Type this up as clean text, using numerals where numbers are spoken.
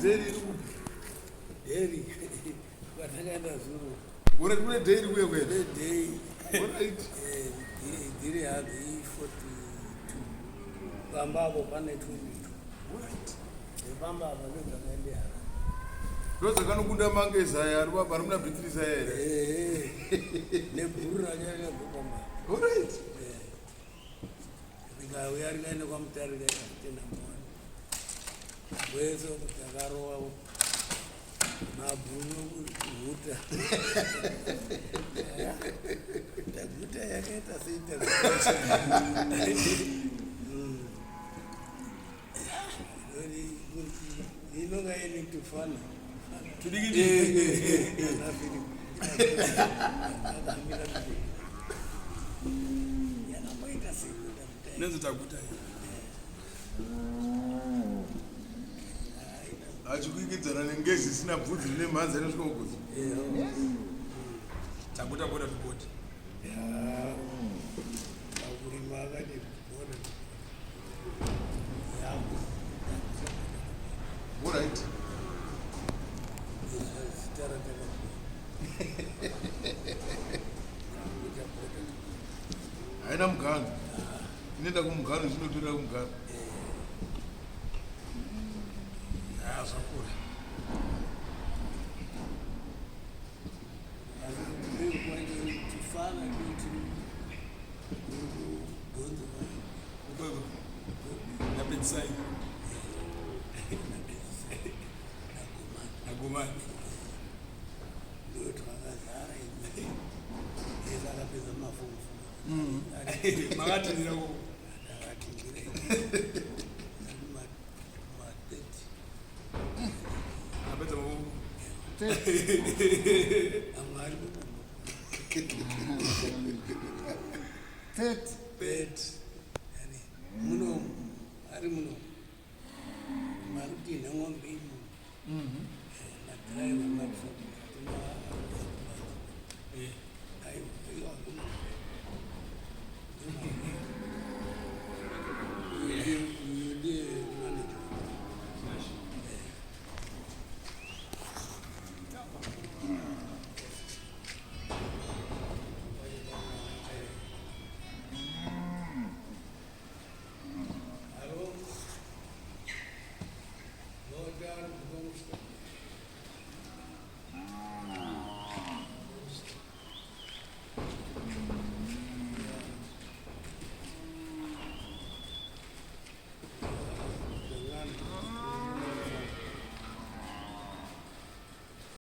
Dairy. Dairy. But I got a zuru. What a great dairy we were. Day. All right. Dairy had the 42. Bambabo, Pane 22. What? The Bambabo, look at India. Those are going to go down Mangesa, but I'm not British. Nebura, all right. We are going to come to the Where's the Garo? Nabuno, Buddha. The Buddha, I get a seat. You know, I need to fun. To begin, let's talk about it. We get an engaged snap food in the man's and go good. Tabuta board of board. All right. I am gone. Neither Gumgan is not to Gumgan. I suppose. I've been saying. Naguman. Magati ni nako. Abeta mo. Amari. Pet. Yani muno, ari muno. Maruti na ngombe. Na driver mafu. Lord God,